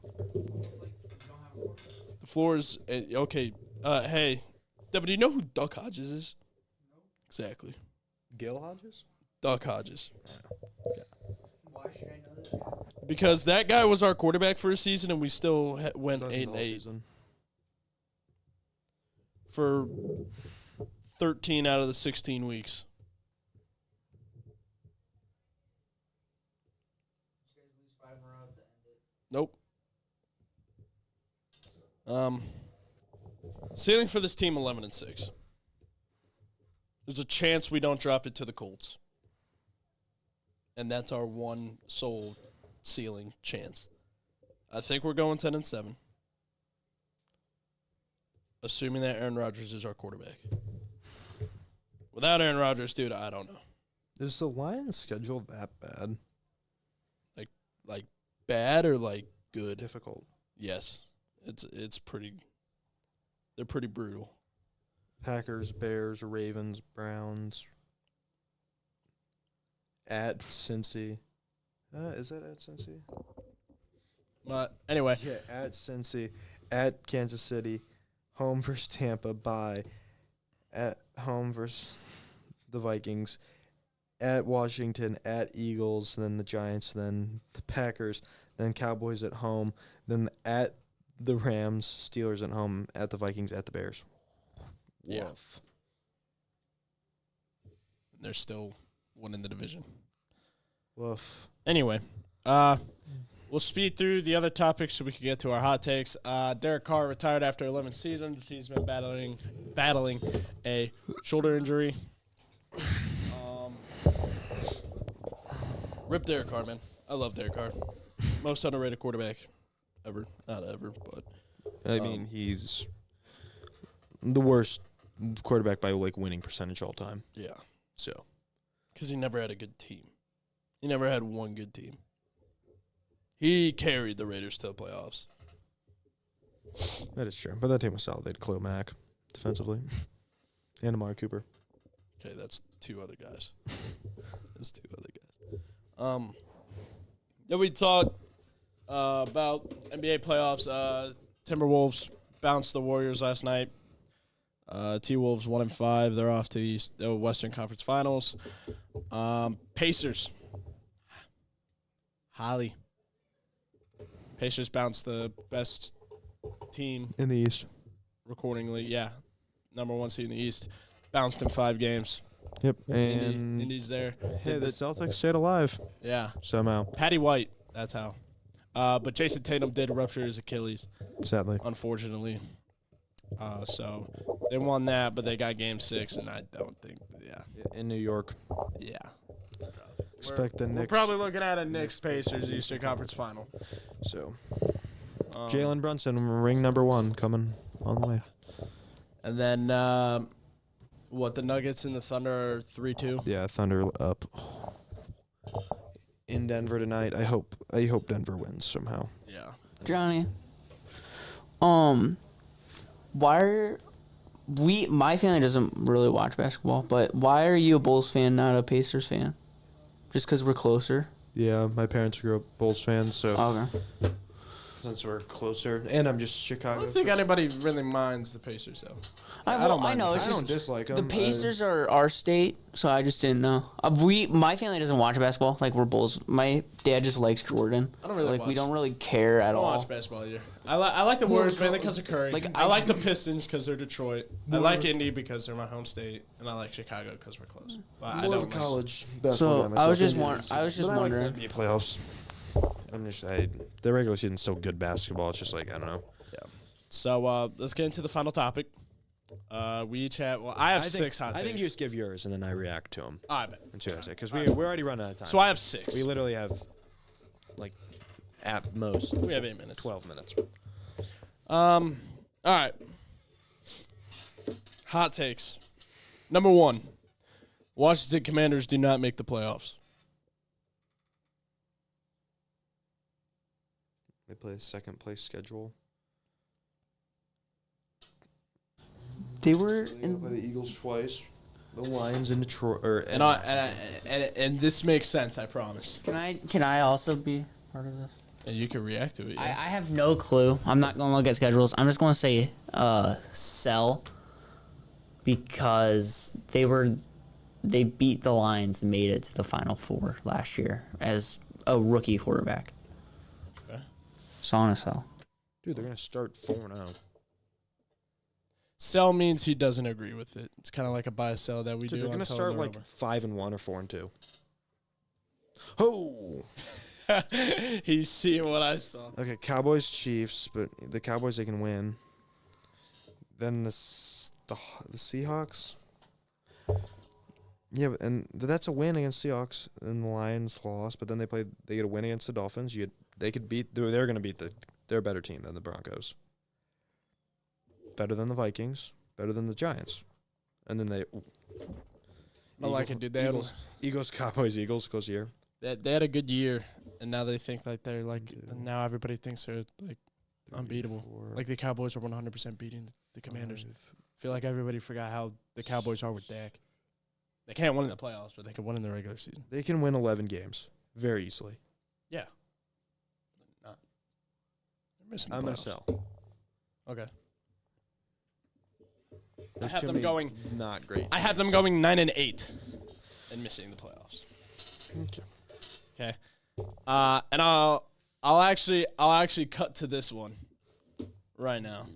[SPEAKER 1] The floor is okay. Hey, Devin, do you know who Duck Hodges is? Exactly,
[SPEAKER 5] Gil Hodges?
[SPEAKER 1] Duck Hodges.
[SPEAKER 3] Why should I know this?
[SPEAKER 1] Because that guy was our quarterback for a season, and we still went
[SPEAKER 5] Doesn't all
[SPEAKER 1] 8-8
[SPEAKER 5] season.
[SPEAKER 1] for 13 out of the 16 weeks.
[SPEAKER 3] You guys lose 5 in a row to end it.
[SPEAKER 1] Nope. Ceiling for this team 11-6. There's a chance we don't drop it to the Colts, and that's our one sole ceiling chance. I think we're going 10-7, assuming that Aaron Rodgers is our quarterback. Without Aaron Rodgers, dude, I don't know.
[SPEAKER 5] Is the Lions' schedule that bad?
[SPEAKER 1] Like bad or like good?
[SPEAKER 5] Difficult.
[SPEAKER 1] Yes, it's pretty. They're pretty brutal.
[SPEAKER 5] Packers, Bears, Ravens, Browns. At Cincy. Is that at Cincy?
[SPEAKER 1] But anyway,
[SPEAKER 5] Yeah, at Cincy. At Kansas City. Home versus Tampa. Bye. At home versus the Vikings. At Washington. At Eagles. Then the Giants. Then the Packers. Then Cowboys at home. Then at the Rams. Steelers at home. At the Vikings. At the Bears.
[SPEAKER 1] Yeah.
[SPEAKER 5] Woof.
[SPEAKER 1] they're still winning the division.
[SPEAKER 5] Woof.
[SPEAKER 1] Anyway, we'll speed through the other topics so we can get to our hot takes. Derek Carr retired after 11 seasons. He's been battling a shoulder injury. Rip Derek Carr, man. I love Derek Carr. Most underrated quarterback ever. Not ever, but
[SPEAKER 5] I mean, he's the worst quarterback by like winning percentage all time.
[SPEAKER 1] yeah.
[SPEAKER 5] So
[SPEAKER 1] Because he never had a good team. He never had one good team. He carried the Raiders to the playoffs.
[SPEAKER 5] that is true. But that team was solid. They had Khalil Mack defensively, and Amari Cooper.
[SPEAKER 1] Okay, that's two other guys. That's two other guys. Then we talked about NBA playoffs. Timberwolves bounced the Warriors last night. T-Wolves 1-5. They're off to the Western Conference Finals. Pacers. Holly. Pacers bounced the best team
[SPEAKER 5] In the East.
[SPEAKER 1] recordingly. Yeah, number one seed in the East. Bounced in 5 games.
[SPEAKER 5] Yep. And
[SPEAKER 1] Indy's there.
[SPEAKER 5] hey,
[SPEAKER 1] Did
[SPEAKER 5] the Celtics stayed alive
[SPEAKER 1] Yeah.
[SPEAKER 5] somehow.
[SPEAKER 1] Patty White. That's how. But Jason Tatum did rupture his Achilles,
[SPEAKER 5] Sadly.
[SPEAKER 1] unfortunately. So they won that, but they got Game 6, and I don't think,
[SPEAKER 5] In New York.
[SPEAKER 1] yeah.
[SPEAKER 5] Expect the
[SPEAKER 1] We're
[SPEAKER 5] Knicks.
[SPEAKER 1] probably looking at a Knicks-Pacers Eastern Conference Final.
[SPEAKER 5] So
[SPEAKER 1] Um,
[SPEAKER 5] Jalen Brunson, ring number 1, coming on the way.
[SPEAKER 1] And then, the Nuggets and the Thunder are 3-2.
[SPEAKER 5] Yeah, Thunder up in Denver tonight. I hope Denver wins somehow.
[SPEAKER 1] Yeah.
[SPEAKER 4] Johnny. Why are my family doesn't really watch basketball, but why are you a Bulls fan, not a Pacers fan? Just because we're closer?
[SPEAKER 5] Yeah, my parents grew up Bulls fans, so
[SPEAKER 4] Okay.
[SPEAKER 5] since we're closer, and I'm just
[SPEAKER 1] I
[SPEAKER 5] Chicago.
[SPEAKER 1] don't think anybody really minds the Pacers, though.
[SPEAKER 4] I
[SPEAKER 1] don't mind
[SPEAKER 4] know.
[SPEAKER 1] it.
[SPEAKER 4] It's
[SPEAKER 5] I
[SPEAKER 4] just
[SPEAKER 5] don't dislike them.
[SPEAKER 4] the Pacers are our state, so I just didn't know. My family doesn't watch basketball. Like, we're Bulls. My dad just likes Jordan.
[SPEAKER 1] I don't really
[SPEAKER 4] we
[SPEAKER 1] watch-
[SPEAKER 4] don't really care at
[SPEAKER 1] I don't
[SPEAKER 4] all.
[SPEAKER 1] watch basketball either. I like the Warriors mainly because of Curry.
[SPEAKER 4] Like,
[SPEAKER 1] I like the Pistons because they're Detroit. I like Indy because they're my home state, and I like Chicago because we're close. But I
[SPEAKER 5] more
[SPEAKER 1] don't
[SPEAKER 5] of a
[SPEAKER 1] much.
[SPEAKER 5] college basketball
[SPEAKER 4] So
[SPEAKER 5] guy
[SPEAKER 4] I was just
[SPEAKER 5] myself.
[SPEAKER 4] I was just
[SPEAKER 5] But I like
[SPEAKER 4] wondering.
[SPEAKER 5] the NBA playoffs. The regular season's still good basketball. It's just like I don't know.
[SPEAKER 1] So let's get into the final topic. We each have. Well, I have 6 hot takes.
[SPEAKER 5] I think you just give yours and then I react to them.
[SPEAKER 1] I bet.
[SPEAKER 5] And see what I say, because we're already running out of time.
[SPEAKER 1] So I have 6.
[SPEAKER 5] we literally have like at most
[SPEAKER 1] We have 8 minutes.
[SPEAKER 5] 12 minutes.
[SPEAKER 1] All right. Hot takes. Number 1. Washington Commanders do not make the playoffs.
[SPEAKER 5] They play a second place schedule.
[SPEAKER 4] They were
[SPEAKER 5] They play the Eagles twice. The Lions in Detroit.
[SPEAKER 1] And this makes sense, I promise.
[SPEAKER 4] Can I also be part of this?
[SPEAKER 1] And you can react to it.
[SPEAKER 4] I
[SPEAKER 1] Yeah.
[SPEAKER 4] have no clue. I'm not going to look at schedules. I'm just going to say sell because they beat the Lions and made it to the Final Four last year as a rookie quarterback.
[SPEAKER 1] Okay.
[SPEAKER 4] So I'm going to sell.
[SPEAKER 5] Dude, they're gonna start 4-0.
[SPEAKER 1] Sell means he doesn't agree with it. It's kind of like a buy sell that we
[SPEAKER 5] Dude,
[SPEAKER 1] do.
[SPEAKER 5] they're gonna
[SPEAKER 1] until
[SPEAKER 5] start
[SPEAKER 1] they're
[SPEAKER 5] like
[SPEAKER 1] over.
[SPEAKER 5] 5-1 or 4-2. Oh.
[SPEAKER 1] He's seeing what I saw.
[SPEAKER 5] Okay, Cowboys, Chiefs, but the Cowboys they can win. Then the Seahawks. Yeah, but that's a win against Seahawks, and the Lions lost. But then they get a win against the Dolphins. They could beat. They're gonna beat they're a better team than the Broncos. Better than the Vikings. Better than the Giants. And then they.
[SPEAKER 1] I like it, dude. They had,
[SPEAKER 5] Eagles, Cowboys, Eagles goes here.
[SPEAKER 1] they had a good year, and now they think like they're like. Now everybody thinks they're like unbeatable.
[SPEAKER 5] 34,
[SPEAKER 1] Like the Cowboys are 100% beating the Commanders.
[SPEAKER 5] 5.
[SPEAKER 1] Feel like everybody forgot how the Cowboys are with Dak. They can't win in the playoffs, but they can win in the regular season.
[SPEAKER 5] They can win 11 games very easily.
[SPEAKER 1] Yeah. Not. They're missing the
[SPEAKER 5] I'm gonna
[SPEAKER 1] playoffs.
[SPEAKER 5] sell.
[SPEAKER 1] Okay.
[SPEAKER 5] There's
[SPEAKER 1] have
[SPEAKER 5] too
[SPEAKER 1] them
[SPEAKER 5] many
[SPEAKER 1] going-
[SPEAKER 5] not great.
[SPEAKER 1] I have them going 9-8 and missing the playoffs.
[SPEAKER 5] Okay.
[SPEAKER 1] Okay. And I'll actually cut to this one right now.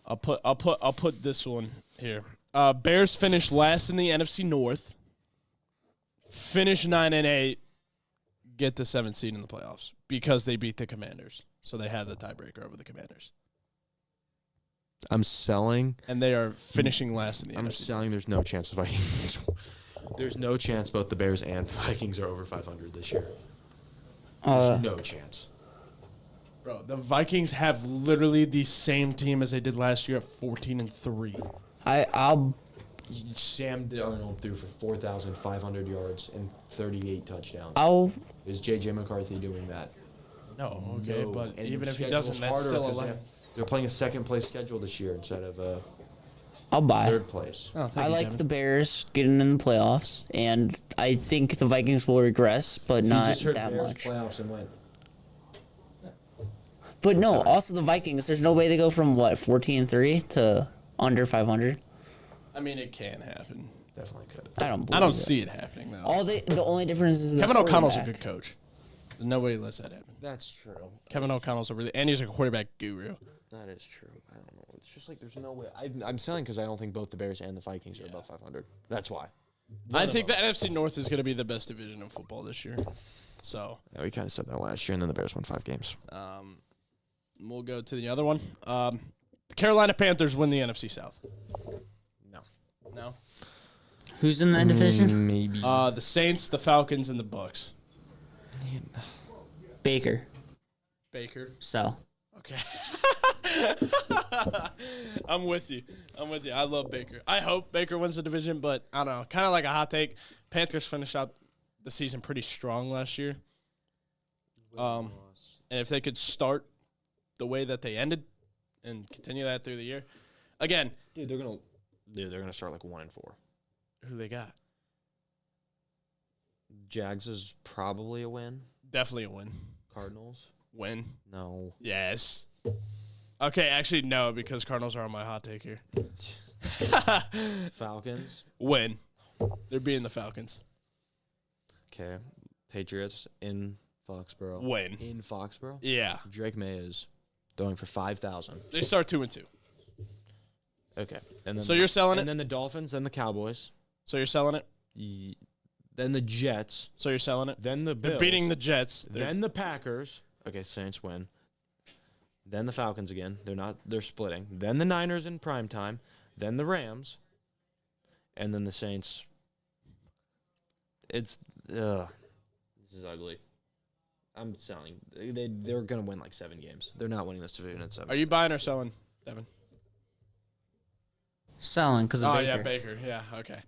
[SPEAKER 1] I'll put this one here. Bears finish last in the NFC North. Finish 9-8. Get the 7th seed in the playoffs because they beat the Commanders, so they have the tiebreaker over the Commanders,
[SPEAKER 5] I'm selling.
[SPEAKER 1] and they are finishing last in the
[SPEAKER 5] I'm
[SPEAKER 1] NFC.
[SPEAKER 5] selling. There's no chance the Vikings. There's no chance both the Bears and Vikings are over 500 this year. There's no chance.
[SPEAKER 1] Bro, the Vikings have literally the same team as they did last year at 14-3.
[SPEAKER 4] I'll
[SPEAKER 2] Sam Darnold threw for 4,500 yards and 38 touchdowns. Is J.J. McCarthy doing that?
[SPEAKER 1] No, okay,
[SPEAKER 2] No.
[SPEAKER 1] but
[SPEAKER 2] And
[SPEAKER 1] even
[SPEAKER 2] their
[SPEAKER 1] if he
[SPEAKER 2] schedule's
[SPEAKER 1] doesn't, that's
[SPEAKER 2] harder
[SPEAKER 1] still
[SPEAKER 2] 'cause
[SPEAKER 1] 11.
[SPEAKER 2] they're playing a second-place schedule this year instead of
[SPEAKER 4] I'll buy.
[SPEAKER 2] third place.
[SPEAKER 1] Oh, thank
[SPEAKER 4] I
[SPEAKER 1] you,
[SPEAKER 4] like
[SPEAKER 1] Kevin.
[SPEAKER 4] the Bears getting in the playoffs, and I think the Vikings will regress, but
[SPEAKER 2] He
[SPEAKER 4] not
[SPEAKER 2] just heard
[SPEAKER 4] that
[SPEAKER 2] Bears
[SPEAKER 4] much.
[SPEAKER 2] playoffs and went.
[SPEAKER 4] But no, also the Vikings. There's no way they go from 14-3 to under 500.
[SPEAKER 1] I mean, it can happen.
[SPEAKER 2] Definitely could.
[SPEAKER 4] I don't. Believe
[SPEAKER 1] I don't
[SPEAKER 4] it.
[SPEAKER 1] see it happening though.
[SPEAKER 4] The only difference is the
[SPEAKER 1] Kevin O'Connell's a
[SPEAKER 4] quarterback.
[SPEAKER 1] good coach. There's no way he lets that happen.
[SPEAKER 5] That's true.
[SPEAKER 1] Kevin O'Connell's and he's a quarterback guru.
[SPEAKER 5] That is true. I don't know. It's just like there's no way. I'm selling because I don't think both the Bears and the Vikings are above 500. That's why.
[SPEAKER 1] I think the NFC North is going to be the best division in football this year. So
[SPEAKER 5] Yeah, we kind of said that last year, and then the Bears won 5 games.
[SPEAKER 1] we'll go to the other one. The Carolina Panthers win the NFC South.
[SPEAKER 5] No.
[SPEAKER 1] No?
[SPEAKER 4] Who's in that division?
[SPEAKER 2] Maybe.
[SPEAKER 1] The Saints, the Falcons, and the Bucks.
[SPEAKER 4] Baker.
[SPEAKER 1] Baker.
[SPEAKER 4] Sell.
[SPEAKER 1] Okay. I'm with you. I love Baker. I hope Baker wins the division, but I don't know. Kind of like a hot take. Panthers finished out the season pretty strong last year. And if they could start the way that they ended and continue that through the year, again,
[SPEAKER 2] Dude, they're gonna start like 1-4.
[SPEAKER 1] who they got?
[SPEAKER 2] Jags is probably a win.
[SPEAKER 1] Definitely a win.
[SPEAKER 2] Cardinals.
[SPEAKER 1] Win.
[SPEAKER 2] No.
[SPEAKER 1] Yes. Okay, actually, no, because Cardinals are on my hot take here.
[SPEAKER 2] Falcons.
[SPEAKER 1] Win. They're beating the Falcons.
[SPEAKER 2] Okay. Patriots in Foxborough.
[SPEAKER 1] Win.
[SPEAKER 2] In Foxborough.
[SPEAKER 1] Yeah.
[SPEAKER 2] Drake May is throwing for 5,000.
[SPEAKER 1] They start 2-2.
[SPEAKER 2] Okay. And then
[SPEAKER 1] So you're selling it?
[SPEAKER 2] And then the Dolphins, then the Cowboys,
[SPEAKER 1] So you're selling it?
[SPEAKER 2] then the Jets,
[SPEAKER 1] So you're selling it?
[SPEAKER 2] then the Bills.
[SPEAKER 1] They're beating the Jets.
[SPEAKER 2] Then the Packers. Okay, Saints win. Then the Falcons again. They're splitting. Then the Niners in prime time. Then the Rams. And then the Saints. This is ugly. I'm selling. They're gonna win like 7 games. They're not winning this division at 7.
[SPEAKER 1] Are you buying or selling, Devin?
[SPEAKER 4] Selling because of
[SPEAKER 1] Oh,
[SPEAKER 4] Baker.
[SPEAKER 1] yeah, Baker. Yeah, okay.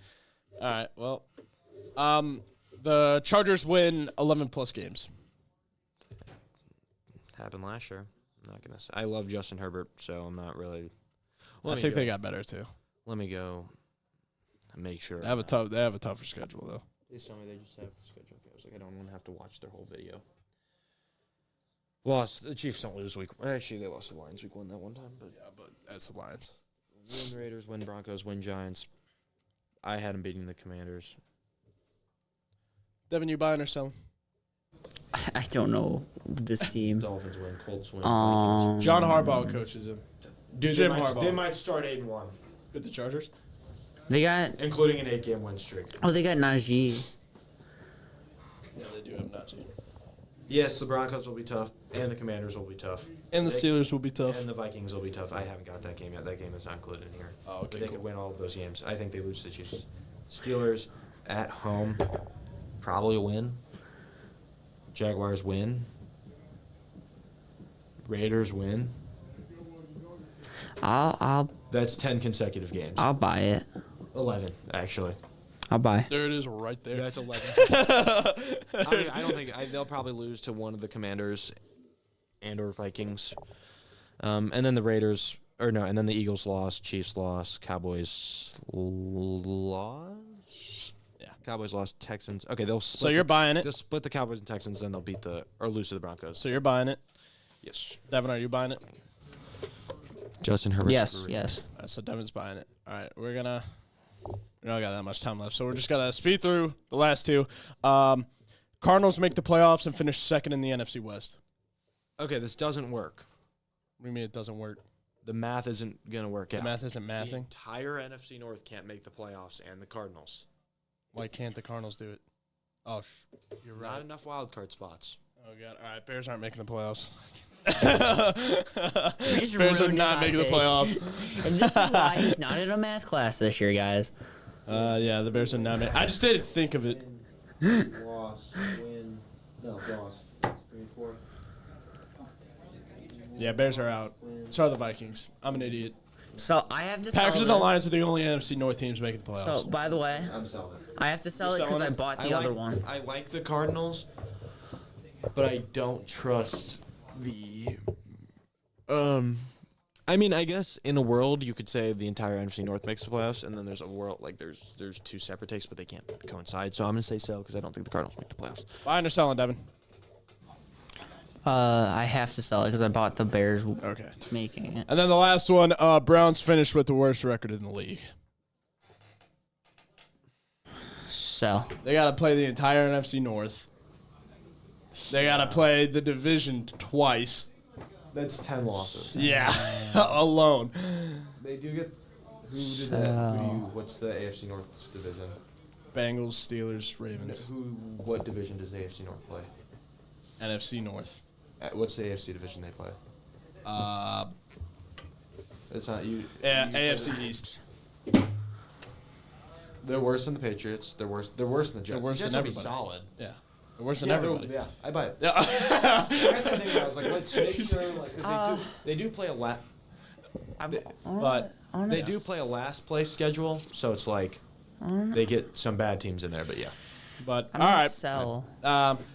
[SPEAKER 1] All right, well. The Chargers win 11-plus games.
[SPEAKER 2] Happened last year. I'm not gonna. I love Justin Herbert, so I'm not really.
[SPEAKER 1] I think they got better, too.
[SPEAKER 2] Let me go. And make sure.
[SPEAKER 1] They have a tougher schedule, though.
[SPEAKER 2] Please tell me they just have the schedule. I was like, I don't want to have to watch their whole video. Lost. The Chiefs don't lose week. Actually, they lost the Lions week 1 that one time. But
[SPEAKER 1] Yeah, but that's the Lions.
[SPEAKER 2] win Raiders, win Broncos, win Giants. I had them beating the Commanders.
[SPEAKER 1] Devin, you buying or selling?
[SPEAKER 4] I don't know this team.
[SPEAKER 2] Dolphins win, Colts win.
[SPEAKER 1] John Harbaugh coaches him.
[SPEAKER 2] Dude,
[SPEAKER 1] Jim Harbaugh.
[SPEAKER 2] They might start 8-1,
[SPEAKER 1] With the Chargers?
[SPEAKER 4] They got
[SPEAKER 2] including an 8-game win streak.
[SPEAKER 4] they got Najee.
[SPEAKER 1] Yeah, they do have Najee.
[SPEAKER 2] Yes, the Broncos will be tough, and the Commanders will be tough,
[SPEAKER 1] And the
[SPEAKER 2] They-
[SPEAKER 1] Steelers will be tough.
[SPEAKER 2] and the Vikings will be tough. I haven't got that game yet. That game is not included in here.
[SPEAKER 1] Oh,
[SPEAKER 2] But
[SPEAKER 1] okay,
[SPEAKER 2] they
[SPEAKER 1] cool.
[SPEAKER 2] could win all of those games. I think they lose to the Chiefs. Steelers at home, probably a win. Jaguars win. Raiders win.
[SPEAKER 4] I'll
[SPEAKER 2] That's 10 consecutive games.
[SPEAKER 4] I'll buy it.
[SPEAKER 2] 11, actually.
[SPEAKER 4] I'll buy.
[SPEAKER 1] There it is right there.
[SPEAKER 2] That's 11. I don't think they'll probably lose to one of the Commanders and or Vikings. And then the Raiders, and then the Eagles lost, Chiefs lost, Cowboys lost.
[SPEAKER 1] Yeah.
[SPEAKER 2] Cowboys lost, Texans. Okay, they'll split.
[SPEAKER 1] So you're buying it?
[SPEAKER 2] They'll split the Cowboys and Texans, then they'll beat lose to the Broncos.
[SPEAKER 1] So you're buying it?
[SPEAKER 2] Yes.
[SPEAKER 1] Devin, are you buying it?
[SPEAKER 2] Justin Herbert.
[SPEAKER 4] Yes, yes.
[SPEAKER 1] All right, so Devin's buying it. All right, we don't got that much time left, so we're just going to speed through the last two. Cardinals make the playoffs and finish second in the NFC West.
[SPEAKER 2] Okay, this doesn't work.
[SPEAKER 1] What do you mean it doesn't work?
[SPEAKER 2] The math isn't going to work
[SPEAKER 1] The
[SPEAKER 2] out.
[SPEAKER 1] math isn't
[SPEAKER 2] The
[SPEAKER 1] mathing?
[SPEAKER 2] entire NFC North can't make the playoffs, and the Cardinals.
[SPEAKER 1] Why can't the Cardinals do it? Oh, you're right.
[SPEAKER 2] Not enough wild card spots.
[SPEAKER 1] Oh, God. All right, Bears aren't making the playoffs.
[SPEAKER 4] just
[SPEAKER 1] Bears are
[SPEAKER 4] ruined
[SPEAKER 1] not
[SPEAKER 4] his
[SPEAKER 1] making the
[SPEAKER 4] hot take.
[SPEAKER 1] playoffs.
[SPEAKER 4] And this is why he's not in a math class this year, guys.
[SPEAKER 1] Yeah, the Bears are not making I just didn't think of it.
[SPEAKER 2] Loss, win, loss. 3-4.
[SPEAKER 1] Yeah, Bears are out. So are the Vikings. I'm an idiot.
[SPEAKER 4] So I have to sell
[SPEAKER 1] Packers and the
[SPEAKER 4] this.
[SPEAKER 1] Lions are the only NFC North teams making the playoffs.
[SPEAKER 4] So by the way,
[SPEAKER 2] I'm selling.
[SPEAKER 4] I have to sell
[SPEAKER 1] You're
[SPEAKER 4] it because
[SPEAKER 1] selling
[SPEAKER 4] I
[SPEAKER 1] it?
[SPEAKER 4] bought the other one.
[SPEAKER 2] I like the Cardinals, but I don't trust the. I mean, I guess in a world you could say the entire NFC North makes the playoffs, and then there's a world like there's two separate takes, but they can't coincide. So I'm gonna say sell because I don't think the Cardinals make the playoffs.
[SPEAKER 1] Buying or selling, Devin?
[SPEAKER 4] I have to sell it because I bought the Bears
[SPEAKER 1] Okay.
[SPEAKER 4] making it.
[SPEAKER 1] And then the last one, Browns finished with the worst record in the league.
[SPEAKER 4] Sell.
[SPEAKER 1] They got to play the entire NFC North. They got to play the division twice.
[SPEAKER 2] That's 10 losses.
[SPEAKER 1] Yeah, alone.
[SPEAKER 2] They do get. Who did
[SPEAKER 4] that?
[SPEAKER 2] What's the AFC North division?
[SPEAKER 1] Bengals, Steelers, Ravens.
[SPEAKER 2] What division does the AFC North play?
[SPEAKER 1] NFC North.
[SPEAKER 2] What's the AFC division they play?
[SPEAKER 1] Yeah,
[SPEAKER 2] It's not you.
[SPEAKER 1] AFC East.
[SPEAKER 2] They're worse than the Patriots. They're worse. They're worse than the Jets.
[SPEAKER 1] worse
[SPEAKER 2] the Jets
[SPEAKER 1] than
[SPEAKER 2] will be
[SPEAKER 1] everybody.
[SPEAKER 2] solid.
[SPEAKER 1] Yeah. They're worse than
[SPEAKER 2] Yeah,
[SPEAKER 1] everybody.
[SPEAKER 2] Yeah, I buy it.
[SPEAKER 1] Yeah.
[SPEAKER 2] I guess I think I was like, let's make sure, like, 'cause they do play a they do play a last place schedule, so it's like they get some bad teams in there. But yeah,
[SPEAKER 1] But
[SPEAKER 6] I'm
[SPEAKER 1] all
[SPEAKER 6] gonna
[SPEAKER 1] right.
[SPEAKER 6] sell.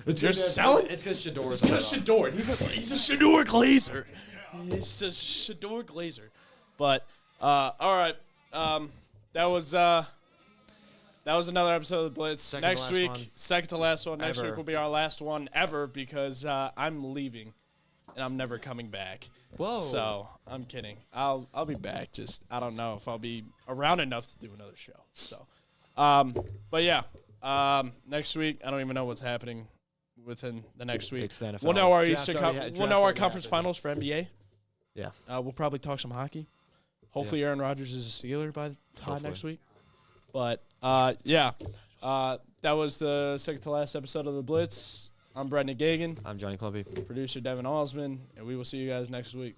[SPEAKER 1] You're selling.
[SPEAKER 2] It's because Shador's
[SPEAKER 1] It's Shador. He's a Shador Glazer. He's a Shador Glazer. But all right. That was another episode of the Blitz.
[SPEAKER 2] Second to
[SPEAKER 1] Next
[SPEAKER 2] last
[SPEAKER 1] week,
[SPEAKER 2] one.
[SPEAKER 1] second to last one. Next
[SPEAKER 2] Ever.
[SPEAKER 1] week will be our last one ever because I'm leaving, and I'm never coming back.
[SPEAKER 2] Whoa.
[SPEAKER 1] So I'm kidding. I'll be back. Just I don't know if I'll be around enough to do another show. So, but yeah. Next week, I don't even know what's happening within the next week.
[SPEAKER 2] It's the NFL.
[SPEAKER 1] We'll know our
[SPEAKER 2] Draft
[SPEAKER 1] Eastern.
[SPEAKER 2] already had-
[SPEAKER 1] We'll
[SPEAKER 2] draft
[SPEAKER 1] know our
[SPEAKER 2] already
[SPEAKER 1] conference
[SPEAKER 2] happened.
[SPEAKER 1] finals for NBA.
[SPEAKER 2] Yeah.
[SPEAKER 1] We'll probably talk some hockey. Hopefully, Aaron Rodgers is a Steeler by next week. But yeah, that was the second to last episode of the Blitz. I'm Brendan Gagan,
[SPEAKER 2] I'm Johnny Clumpy.
[SPEAKER 1] producer Devin Osman, and we will see you guys next week.